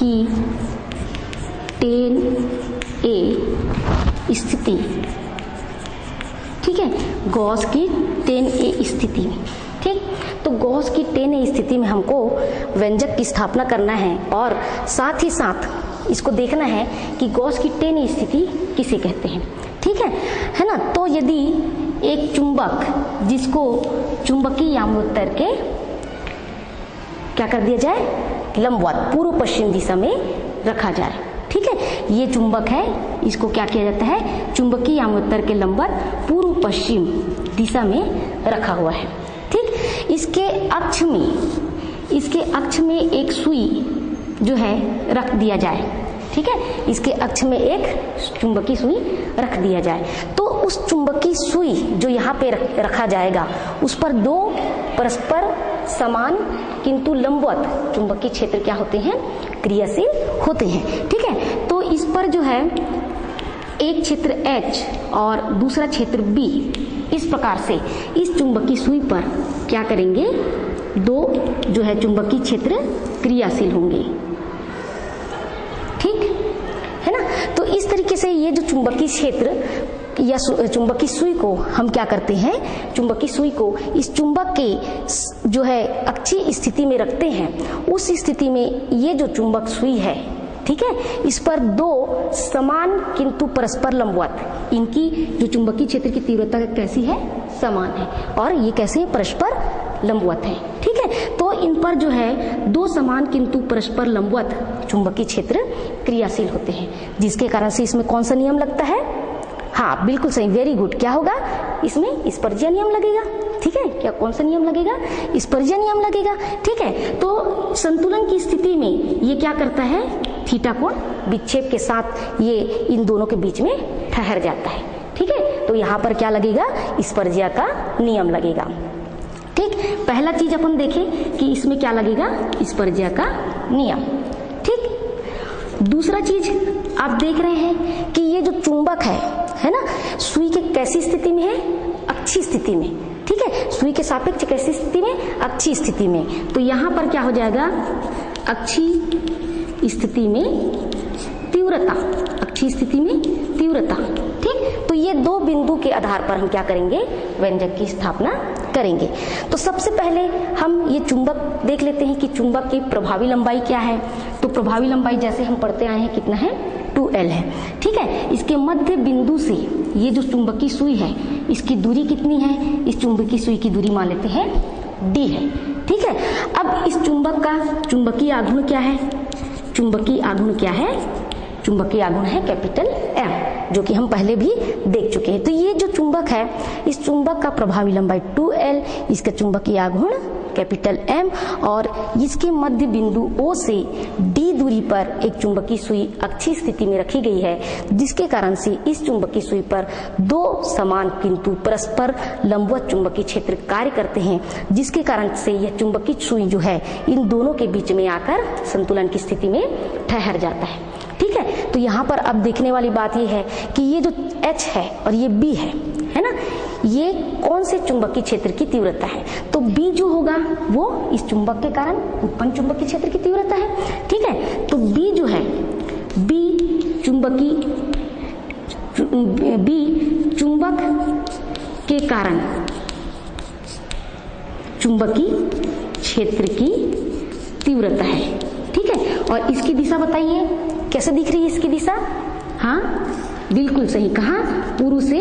की 10A स्थिति, ठीक है, गॉस की 10A स्थिति, ठीक। तो गॉस की 10A स्थिति में हमको व्यंजक की स्थापना करना है और साथ ही साथ इसको देखना है कि गॉस की 10A स्थिति किसे कहते हैं, ठीक है ना। तो यदि एक चुंबक जिसको चुंबकीय यामोत्तर के क्या कर दिया जाए, लंबवत पूर्व पश्चिम दिशा में रखा जाए, ठीक है, ये चुंबक है, इसको क्या किया जाता है, चुंबकीय यामोत्तर के लंबवत पूर्व पश्चिम दिशा में रखा हुआ है, ठीक। इसके अक्ष में एक सुई जो है रख दिया जाए, ठीक है, इसके अक्ष में एक चुंबकीय सुई रख दिया जाए। तो उस चुंबकीय सुई जो यहाँ पे रखा जाएगा उस पर दो परस्पर समान किंतु लंबवत चुंबकीय क्षेत्र क्या होते हैं, क्रियाशील होते हैं, ठीक है। तो इस पर जो है एक क्षेत्र H और दूसरा क्षेत्र B, इस प्रकार से इस चुंबकीय सुई पर क्या करेंगे, दो जो है चुंबकीय क्षेत्र क्रियाशील होंगे, ठीक है ना। तो इस तरीके से ये जो चुंबकीय क्षेत्र या चुंबकीय सुई को हम क्या करते हैं, चुंबकीय सुई को इस चुंबक के जो है अक्षीय स्थिति में रखते हैं। उस स्थिति में ये जो चुंबक सुई है, ठीक है, इस पर दो समान किंतु परस्पर लंबवत, इनकी जो चुंबकीय क्षेत्र की तीव्रता कैसी है, समान है, और ये कैसे परस्पर लंबवत है, ठीक है। तो इन पर जो है दो समान किंतु परस्पर लंबवत चुंबकीय क्षेत्र क्रियाशील होते हैं, जिसके कारण से इसमें कौन सा नियम लगता है, हाँ बिल्कुल सही, वेरी गुड, क्या होगा इसमें, स्पर्जीय नियम लगेगा, ठीक है। क्या कौन सा नियम लगेगा, स्पर्जीय नियम लगेगा, ठीक है। तो संतुलन की स्थिति में ये क्या करता है, थीटा कोण विक्षेप के साथ ये इन दोनों के बीच में ठहर जाता है, ठीक है। तो यहाँ पर क्या लगेगा, स्पर्जीय का नियम लगेगा, ठीक। पहला चीज अपन देखें कि इसमें क्या लगेगा, स्पर्जीय का नियम, ठीक। दूसरा चीज आप देख रहे हैं कि ये जो चुंबक है ना, सुई के कैसी स्थिति में है, अक्षीय स्थिति में, ठीक है, सुई के सापेक्ष कैसी स्थिति में, अक्षीय स्थिति में। तो यहाँ पर क्या हो जाएगा, अक्षीय स्थिति में तीव्रता, अक्षीय स्थिति में तीव्रता, ठीक। तो ये दो बिंदु के आधार पर हम क्या करेंगे, व्यंजक की स्थापना करेंगे। तो सबसे पहले हम ये चुंबक देख लेते हैं कि चुंबक की प्रभावी लंबाई क्या है। तो प्रभावी लंबाई जैसे हम पढ़ते आए हैं कितना है, 2L है, ठीक है। इसके मध्य बिंदु से ये जो चुंबकीय सुई है इसकी दूरी कितनी है, इस चुंबकीय सुई की दूरी मान लेते हैं D है, ठीक है। अब इस चुंबक का चुंबकीय आघूर्ण क्या है, चुंबकीय आघूर्ण क्या है, चुंबकीय आघूर्ण है कैपिटल M, जो कि हम पहले भी देख चुके हैं। तो ये जो चुंबक है, इस चुंबक का प्रभावी लंबाई 2L, इसका चुंबकीय आघूर्ण कैपिटल M, और इसके मध्य बिंदु O से D दूरी पर एक चुंबकीय सुई अक्षीय स्थिति में रखी गई है, जिसके कारण से इस चुंबकीय सुई पर दो समान किंतु परस्पर लंबवत चुंबकीय क्षेत्र कार्य करते हैं, जिसके कारण से यह चुंबकीय सुई जो है इन दोनों के बीच में आकर संतुलन की स्थिति में ठहर जाता है, ठीक है। तो यहाँ पर अब देखने वाली बात यह है कि ये जो H है और ये B है ना, ये कौन से चुंबकीय क्षेत्र की तीव्रता है। तो B जो होगा वो इस चुंबक के कारण उत्पन्न चुंबकीय क्षेत्र की तीव्रता है, ठीक है। तो B जो है, B चुंबक के कारण चुंबकीय क्षेत्र की तीव्रता है, ठीक है। और इसकी दिशा बताइए कैसे दिख रही है इसकी दिशा, हाँ बिल्कुल सही, कहाँ, पूर्व से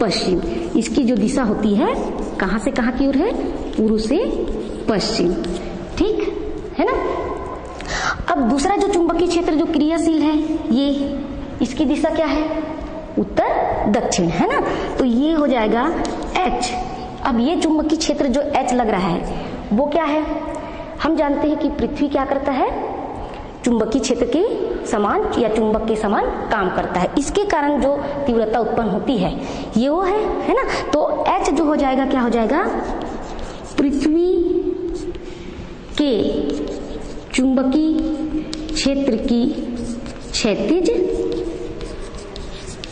पश्चिम। इसकी जो दिशा होती है कहाँ से कहाँ की ओर है, पूर्व से पश्चिम, ठीक है ना। अब दूसरा जो चुंबकीय क्षेत्र जो क्रियाशील है, ये इसकी दिशा क्या है, उत्तर दक्षिण, है ना। तो ये हो जाएगा H। अब ये चुंबकीय क्षेत्र जो H लग रहा है वो क्या है, हम जानते हैं कि पृथ्वी क्या करता है, चुंबकीय क्षेत्र के समान या चुंबक के समान काम करता है, इसके कारण जो तीव्रता उत्पन्न होती है ये वो है ना। तो H जो हो जाएगा क्या हो जाएगा, पृथ्वी के चुंबकीय क्षेत्र की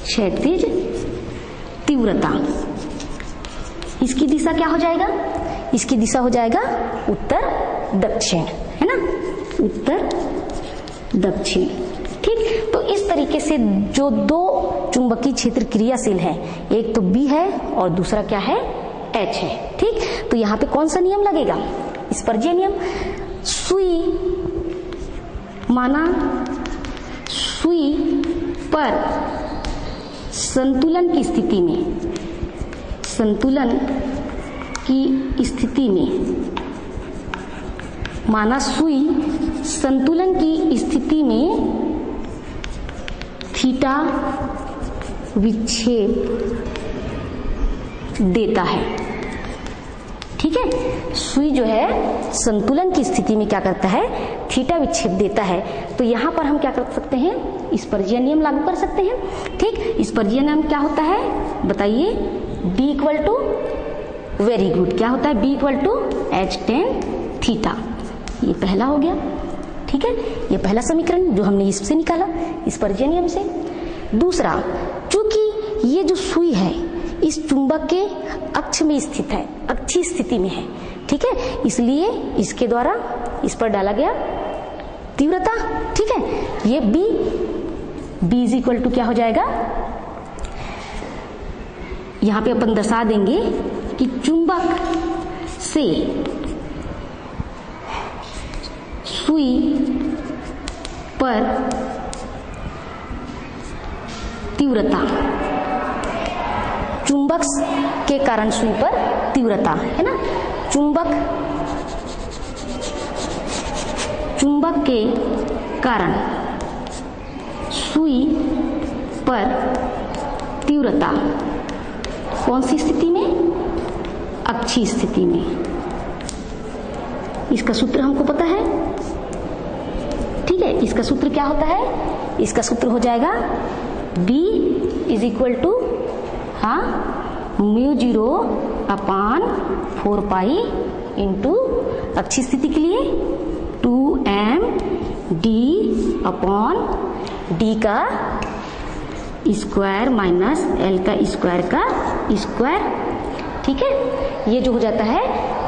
क्षैतिज तीव्रता, इसकी दिशा क्या हो जाएगा, इसकी दिशा हो जाएगा उत्तर दक्षिण, है ना, उत्तर दक्षिण। ठीक, तो इस तरीके से जो दो चुंबकीय क्षेत्र क्रियाशील है, एक तो B है और दूसरा क्या है, H है। ठीक, तो यहाँ पे कौन सा नियम लगेगा, स्पर्जीय नियम। सुई, माना सुई पर संतुलन की स्थिति में, संतुलन की स्थिति में, माना सुई संतुलन की स्थिति में थीटा विक्षेप देता है। ठीक है, सुई जो है संतुलन की स्थिति में क्या करता है, थीटा विक्षेप देता है। तो यहां पर हम क्या कर सकते हैं, स्पर्जीय नियम लागू कर सकते हैं। ठीक, स्पर्जीय नियम क्या होता है बताइए, B equal to, very good, क्या होता है, B equal to H tan theta. ये पहला हो गया। ठीक है, ये पहला समीकरण जो हमने इससे निकाला, स्पर्जीय नियम से। दूसरा, चूंकि ये जो सुई है इस चुंबक के अक्ष में स्थित है, अक्षीय स्थिति में है। ठीक है, इसलिए इसके द्वारा इस पर डाला गया तीव्रता। ठीक है, ये B इज इक्वल टू क्या हो जाएगा, यहां पे अपन दर्शा देंगे कि चुंबक से सुई पर तीव्रता, चुंबक के कारण सुई पर तीव्रता, है ना, चुंबक के कारण सुई पर तीव्रता कौन सी स्थिति में, अक्षीय स्थिति में। इसका सूत्र हमको पता है। ठीक है, इसका सूत्र क्या होता है, इसका सूत्र हो जाएगा B इज इक्वल टू, हाँ, μ0 अपान 4 पाई इंटू अक्षीय स्थिति के लिए 2md अपॉन d का स्क्वायर माइनस l का स्क्वायर का स्क्वायर। ठीक है, ये जो हो जाता है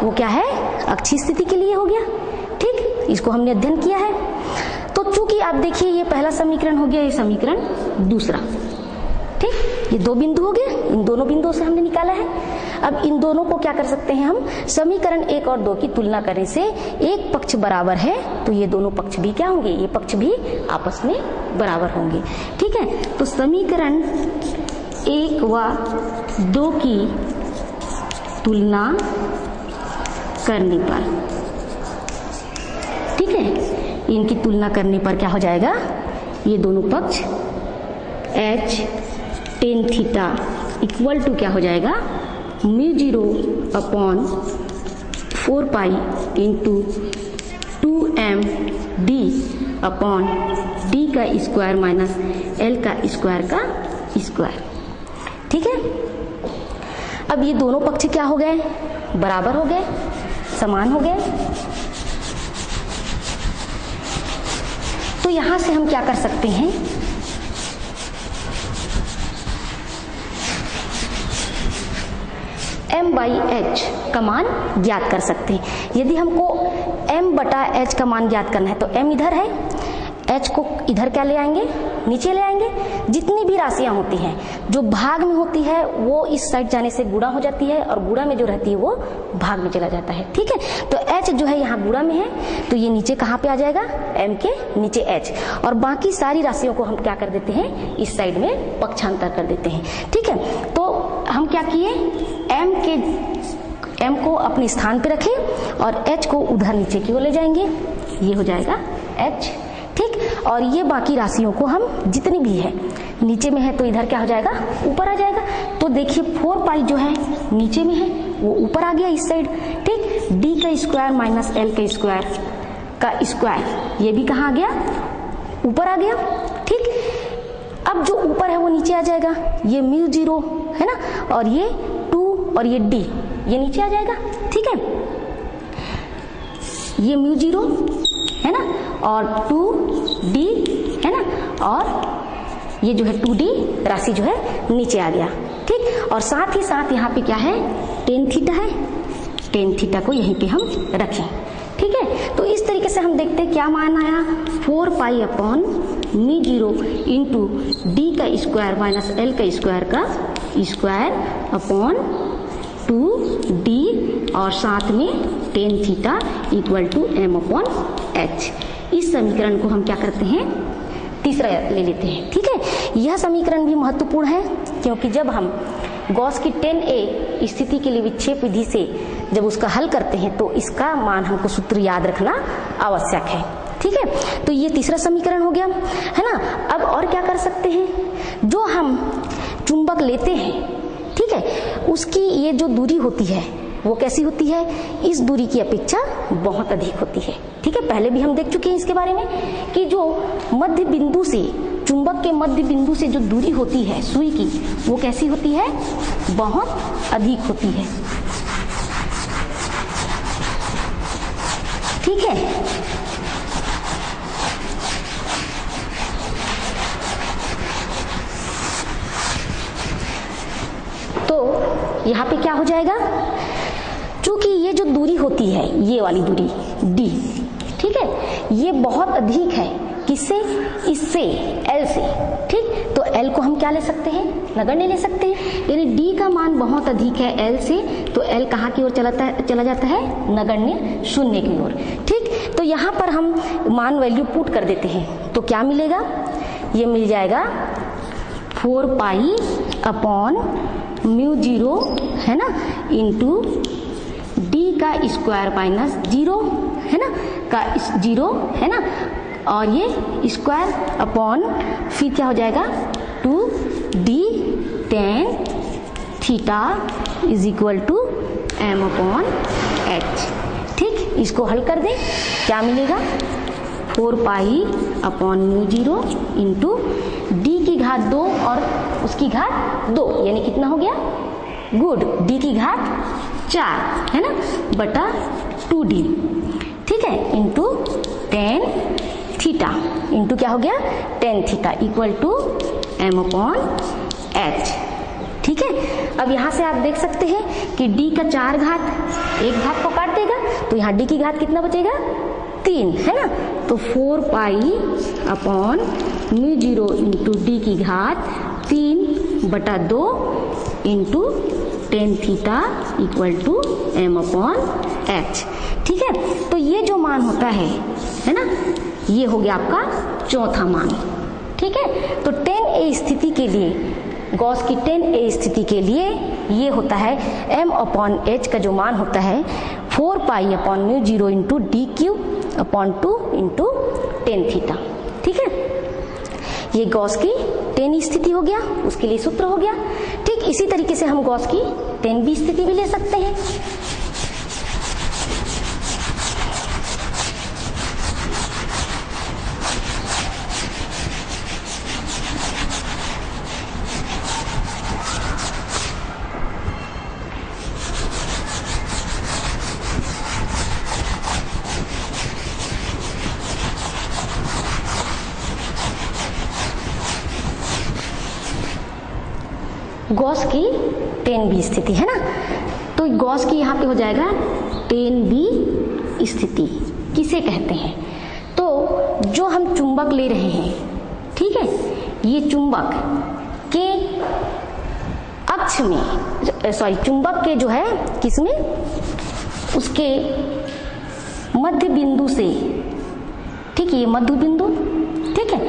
वो क्या है, अक्षीय स्थिति के लिए हो गया। ठीक, इसको हमने अध्ययन किया है। तो चूंकि आप देखिए ये पहला समीकरण हो गया, ये समीकरण दूसरा। ठीक, ये दो बिंदु हो गए, इन दोनों बिंदुओं से हमने निकाला है। अब इन दोनों को क्या कर सकते हैं हम, समीकरण 1 और 2 की तुलना करने से एक पक्ष बराबर है तो ये दोनों पक्ष भी क्या होंगे, ये पक्ष भी आपस में बराबर होंगे। ठीक है, तो समीकरण 1 व 2 की तुलना करने पर, ठीक है, इनकी तुलना करने पर क्या हो जाएगा, ये दोनों पक्ष H tan theta equal to क्या हो जाएगा, μ0 upon 4 pi into 2md upon d का स्क्वायर माइनस l का स्क्वायर का स्क्वायर। ठीक है, अब ये दोनों पक्ष क्या हो गए, बराबर हो गए, समान हो गए। तो यहां से हम क्या कर सकते हैं, m/h का मान ज्ञात कर सकते हैं। यदि हमको m/h का मान ज्ञात करना है तो m इधर है, h को इधर क्या ले आएंगे, नीचे ले आएंगे। जितनी भी राशियां होती हैं जो भाग में होती है वो इस साइड जाने से गुणा हो जाती है और गुणा में जो रहती है वो भाग में चला जाता है। ठीक है, तो h जो है यहाँ गुणा में है तो ये नीचे कहाँ पे आ जाएगा, m के नीचे h, और बाकी सारी राशियों को हम क्या कर देते हैं, इस साइड में पक्षांतर कर देते हैं। ठीक है, तो हम क्या किए, m को अपने स्थान पे रखे और h को उधर नीचे की ओर ले जाएंगे, ये हो जाएगा h। ठीक, और ये बाकी राशियों को हम जितनी भी है, नीचे में है तो इधर क्या हो जाएगा, ऊपर आ जाएगा। तो देखिए 4 पाई जो है नीचे में है वो ऊपर आ गया इस साइड। ठीक, d का स्क्वायर माइनस l का स्क्वायर का स्क्वायर, ये भी कहाँ आ गया, ऊपर आ गया। ठीक, अब जो ऊपर है वो नीचे आ जाएगा, ये μ0 है ना, और ये 2 और ये d ये नीचे आ जाएगा। ठीक है, ये μ0 है ना और 2d है ना, और ये जो है 2d राशि जो है नीचे आ गया। ठीक, और साथ ही साथ यहाँ पे क्या है, tan थीटा है, टेन थीटा को यहीं पे हम रखें। ठीक है, तो इस तरीके से हम देखते हैं क्या मान आया, 4 pi upon mu zero into D का स्क्वायर माइनस एल का स्क्वायर का स्क्वायर अपॉन 2d और साथ में tan theta equal to M upon H. इस समीकरण को हम क्या करते हैं, तीसरा ले लेते हैं। ठीक है, यह समीकरण भी महत्वपूर्ण है क्योंकि जब हम गॉस की 10a स्थिति के लिए विक्षेप विधि से जब उसका हल करते हैं तो इसका मान हमको सूत्र याद रखना आवश्यक है। ठीक है, तो ये तीसरा समीकरण हो गया, है ना। अब और क्या कर सकते हैं, जो हम चुंबक लेते हैं, ठीक है, उसकी ये जो दूरी होती है वो कैसी होती है, इस दूरी की अपेक्षा बहुत अधिक होती है। ठीक है, पहले भी हम देख चुके हैं इसके बारे में कि जो मध्य बिंदु से, चुंबक के मध्य बिंदु से जो दूरी होती है सुई की, वो कैसी होती है, बहुत अधिक होती है। ठीक है, तो यहां पे क्या हो जाएगा, चूंकि ये जो दूरी होती है, ये वाली दूरी d, ठीक है, ये बहुत अधिक है, किससे, इससे, L से। ठीक, तो L को हम क्या ले सकते हैं, नगण्य ले सकते हैं, यानी D का मान बहुत अधिक है L से, तो L कहाँ की ओर चला जाता है, नगण्य, शून्य की ओर। ठीक, तो यहाँ पर हम मान वैल्यू पुट कर देते हैं तो क्या मिलेगा, ये मिल जाएगा 4 पाई अपॉन म्यू जीरो, है ना, इंटू डी का स्क्वायर माइनस जीरो, है ना, का जीरो, है ना, और ये स्क्वायर अपॉन फिर क्या हो जाएगा 2d tan theta is equal to M upon H. ठीक, इसको हल कर दें, क्या मिलेगा, 4 pi upon mu zero into D की घात 2 और उसकी घात 2, यानी कितना हो गया, गुड, डी की घात 4, है ना, बटा 2d। ठीक है, इंटू टेन थीटा इंटू क्या हो गया, tan theta equal to M upon H. ठीक है, अब यहां से आप देख सकते हैं कि d का 4 घात एक घात को काट देगा, तो यहाँ d की घात कितना बचेगा, 3, है ना, तो 4 pi upon mu zero into D की घात 3 बटा 2 into tan theta equal to M upon H. ठीक है, तो ये जो मान होता है ना, ये हो गया आपका चौथा मान। ठीक है, तो 10a स्थिति के लिए, गॉस की 10a स्थिति के लिए ये होता है m अपॉन h का जो मान होता है 4 pi upon mu zero into D Q upon 2 into tan theta. ठीक है, ये गॉस की 10 स्थिति हो गया, उसके लिए सूत्र हो गया। ठीक, इसी तरीके से हम गॉस की 10b स्थिति भी ले सकते हैं। गॉस की 10b स्थिति, है ना, तो गॉस की यहाँ पे हो जाएगा 10b स्थिति किसे कहते हैं, तो जो हम चुंबक ले रहे हैं, ठीक है, ये चुंबक के अक्ष में, सॉरी, चुंबक के जो है किसमें, उसके मध्य बिंदु से, ठीक है, ये मध्य बिंदु, ठीक है,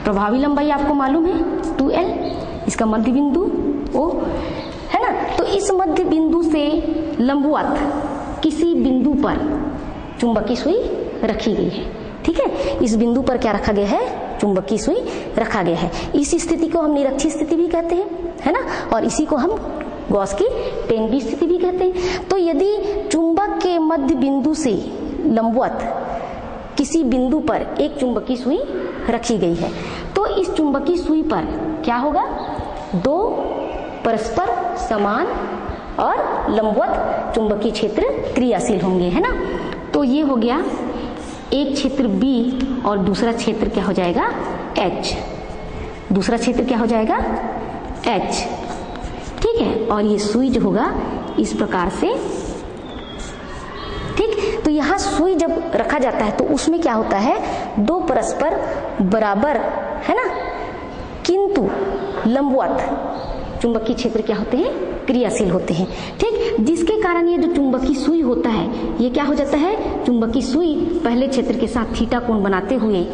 प्रभावी लंबाई आपको मालूम है 2l, इसका मध्य बिंदु O, है ना, तो इस मध्य बिंदु से लंबवत किसी बिंदु पर चुंबकीय सुई रखी गई है। ठीक है, इस बिंदु पर क्या रखा गया है, चुंबकीय सुई रखा गया है। इस स्थिति को हम निरक्षीय स्थिति भी कहते हैं, है ना, और इसी को हम गॉस की 10b स्थिति भी कहते हैं। तो यदि चुंबक के मध्य बिंदु से लंबवत किसी बिंदु पर एक चुंबकीय सुई रखी गई है, तो इस चुंबकीय सुई पर क्या होगा, दो परस्पर समान और लंबवत चुंबकीय क्षेत्र क्रियाशील होंगे, है ना। तो ये हो गया एक क्षेत्र B और दूसरा क्षेत्र क्या हो जाएगा, H। दूसरा क्षेत्र क्या हो जाएगा, H। ठीक है, और ये सुई जो होगा इस प्रकार से यहाँ सुई जब रखा जाता है तो उसमें क्या होता है, दो परस्पर बराबर, है ना, किंतु लंबवत चुंबकीय क्षेत्र क्या होते हैं, क्रियाशील होते हैं। ठीक, जिसके कारण ये जो चुंबकीय सुई होता है ये क्या हो जाता है, चुंबकीय सुई पहले क्षेत्र के साथ थीटा कोण बनाते हुए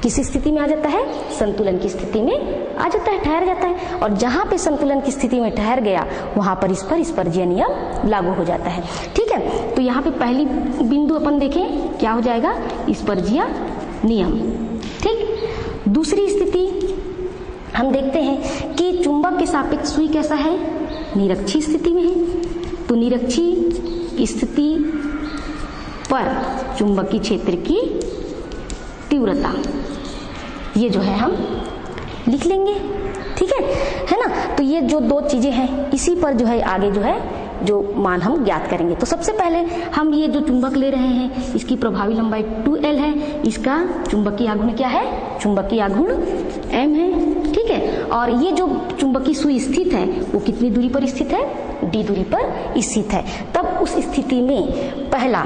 किस स्थिति में आ जाता है, संतुलन की स्थिति में आ जाता है, ठहर जाता है। और जहां पे संतुलन की स्थिति में ठहर गया वहां पर इस पर स्पर्जीय नियम लागू हो जाता है। ठीक है, तो यहाँ पे पहली बिंदु अपन देखें क्या हो जाएगा, स्पर्जीय नियम। ठीक, दूसरी स्थिति हम देखते हैं कि चुंबक के सापेक्ष सुई कैसा है, निरक्षीय स्थिति में है। तो निरक्षीय स्थिति पर चुंबकीय क्षेत्र की तीव्रता, ये जो है हम लिख लेंगे। ठीक है ना। तो ये जो दो चीजें हैं इसी पर जो है आगे जो है जो मान हम ज्ञात करेंगे। तो सबसे पहले हम ये जो चुंबक ले रहे हैं इसकी प्रभावी लंबाई 2L है, इसका चुंबकीय आघूर्ण क्या है, चुंबकीय आघूर्ण M है। ठीक है, और ये जो चुंबकीय सुई स्थित है वो कितनी दूरी पर स्थित है, D दूरी पर स्थित है। तब उस स्थिति में पहला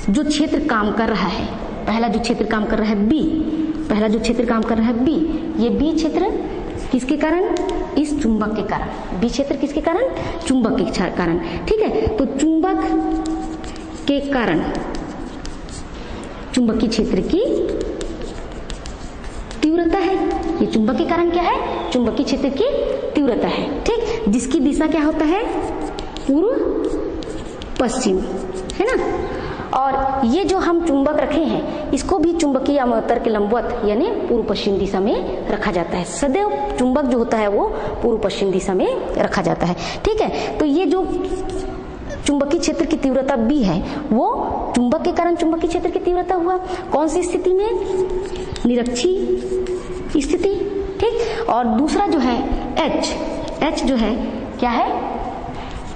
जो क्षेत्र काम कर रहा है, पहला जो क्षेत्र काम कर रहा है B, पहला जो क्षेत्र काम कर रहा है B, ये B क्षेत्र किसके कारण, इस चुंबक के कारण। B क्षेत्र किसके कारण, चुंबक के कारण। ठीक है, तो चुंबक के कारण चुंबकीय क्षेत्र की तीव्रता है। ये चुंबक के कारण क्या है, चुंबकीय क्षेत्र की तीव्रता है। ठीक, जिसकी दिशा क्या होता है, पूर्व पश्चिम, है ना। और ये जो हम चुंबक रखे हैं इसको भी चुंबकीय अवतरण के लंबवत यानी पूर्व पश्चिम दिशा में रखा जाता है। सदैव चुंबक जो होता है वो पूर्व पश्चिम दिशा में रखा जाता है। ठीक है, तो ये जो चुंबकीय क्षेत्र की तीव्रता B है वो चुंबक के कारण चुंबकीय क्षेत्र की तीव्रता हुआ कौन सी स्थिति में, निरक्षीय स्थिति। ठीक, और दूसरा जो है H जो है क्या है,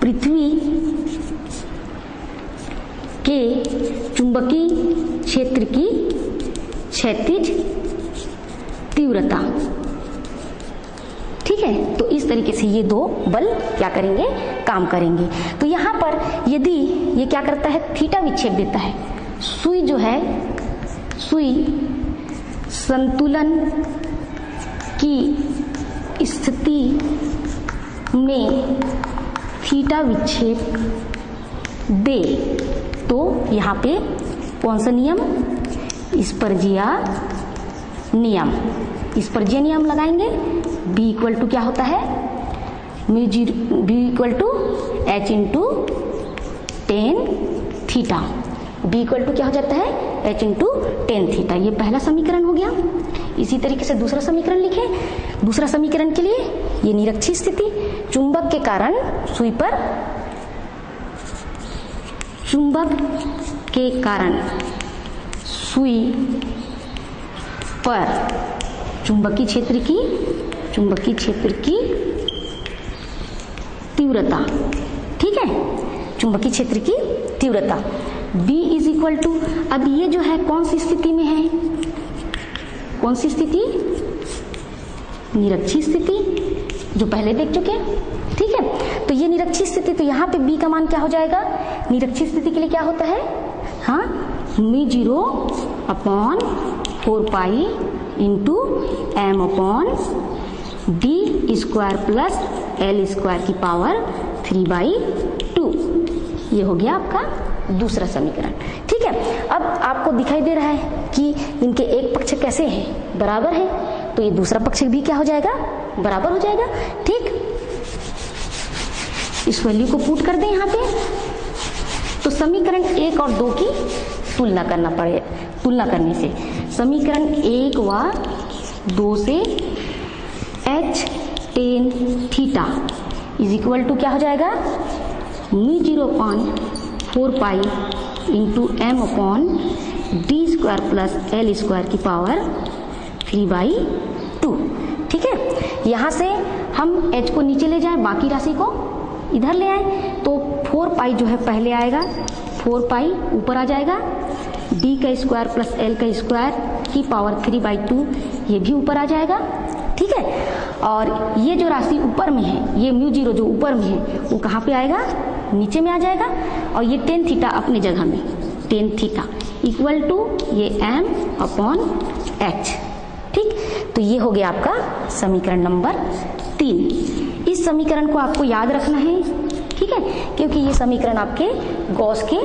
पृथ्वी के चुंबकीय क्षेत्र की क्षैतिज तीव्रता। ठीक है, तो इस तरीके से ये दो बल क्या करेंगे, काम करेंगे। तो यहाँ पर यदि ये क्या करता है, थीटा विक्षेप देता है, सुई जो है, सुई संतुलन की स्थिति में थीटा विक्षेप दे तो यहाँ पे कौन सा नियम, स्पर्जीय नियम, स्पर्जीय नियम लगाएंगे। B इक्वल टू क्या होता है, B equal to H into tan theta. B equal to क्या हो जाता है, H इंटू टेन थीटा। ये पहला समीकरण हो गया। इसी तरीके से दूसरा समीकरण लिखें। दूसरा समीकरण के लिए ये निरक्षीय स्थिति, चुंबक के कारण सुई पर, चुंबक के कारण सुई पर चुंबकीय क्षेत्र की तीव्रता। ठीक है, चुंबकीय क्षेत्र की तीव्रता B इज इक्वल टू, अब ये जो है कौन सी स्थिति में है, कौन सी स्थिति, निरक्षीय स्थिति, जो पहले देख चुके हैं। ठीक है, तो ये निरक्षीय स्थिति, तो यहाँ पे B का मान क्या हो जाएगा, निरक्षीय स्थिति के लिए क्या होता है, हाँ, μ0 upon 4 pi into M upon D square plus L square की पावर 3/2। ये हो गया आपका दूसरा समीकरण। ठीक है, अब आपको दिखाई दे रहा है कि इनके एक पक्ष कैसे हैं, बराबर है, तो ये दूसरा पक्ष भी क्या हो जाएगा, बराबर हो जाएगा। ठीक, इस वैल्यू को पुट कर दें यहाँ पे, तो समीकरण 1 और 2 की तुलना करना पड़े, तुलना करने से समीकरण 1 व 2 से H tan theta is equal to क्या हो जाएगा, μ0 upon 4 pi into M upon D square plus L square की पावर 3/2। ठीक है, यहाँ से हम H को नीचे ले जाएं, बाकी राशि को इधर ले आए, तो 4 पाई जो है पहले आएगा, 4 पाई ऊपर आ जाएगा, D का स्क्वायर प्लस L का स्क्वायर की पावर 3/2 ये भी ऊपर आ जाएगा। ठीक है, और ये जो राशि ऊपर में है, ये μ0 जो ऊपर में है वो कहाँ पे आएगा, नीचे में आ जाएगा और ये टेन थीटा अपनी जगह में, टेन थीटा इक्वल टू ये m/h। ठीक, तो ये हो गया आपका समीकरण नंबर 3। इस समीकरण को आपको याद रखना है, ठीक है, क्योंकि ये समीकरण आपके गॉस के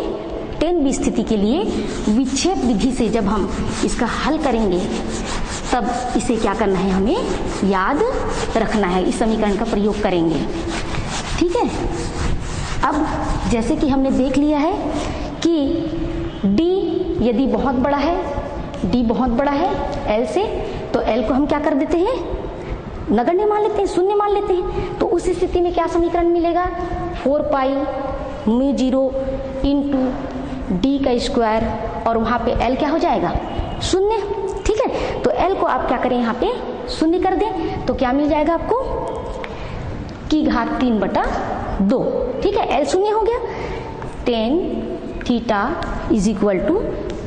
10b स्थिति के लिए विक्षेप विधि से जब हम इसका हल करेंगे तब इसे क्या करना है, हमें याद रखना है, इस समीकरण का प्रयोग करेंगे। ठीक है, अब जैसे कि हमने देख लिया है कि d यदि बहुत बड़ा है, d बहुत बड़ा है l से, तो l को हम क्या कर देते हैं, नगण्य मान लेते हैं, शून्य मान लेते हैं। तो उस स्थिति में क्या समीकरण मिलेगा, 4 पाई μ0 इंटू डी का स्क्वायर, और वहां पे l क्या हो जाएगा, शून्य। ठीक है, तो l को आप क्या करें, यहाँ पे शून्य कर दें, तो क्या मिल जाएगा आपको, की घात 3/2। ठीक है, l शून्य हो गया, tan theta is equal to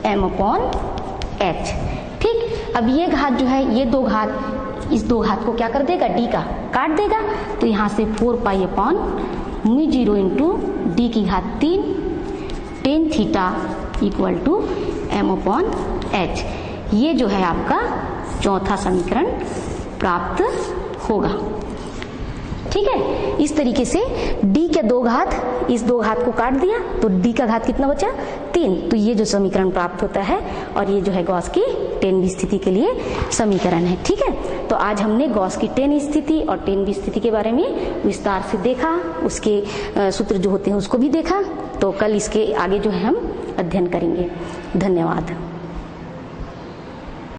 m/h। ठीक, अब ये घात जो है, ये दो घात, इस दो घात को क्या कर देगा, d का काट देगा, तो यहाँ से 4 पाई अपॉन μ0 इंटू डी की घात 3 ten theta equal to m/h। ये जो है आपका चौथा समीकरण प्राप्त होगा। ठीक है, इस तरीके से d के दो घात, इस दो घात को काट दिया तो d का घात कितना बचा, 3। तो ये जो समीकरण प्राप्त होता है, और ये जो है गॉस की 10b स्थिति के लिए समीकरण है। ठीक है, तो आज हमने गॉस की 10 स्थिति और 10b स्थिति के बारे में विस्तार से देखा, उसके सूत्र जो होते हैं उसको भी देखा। तो कल इसके आगे जो है हम अध्ययन करेंगे। धन्यवाद।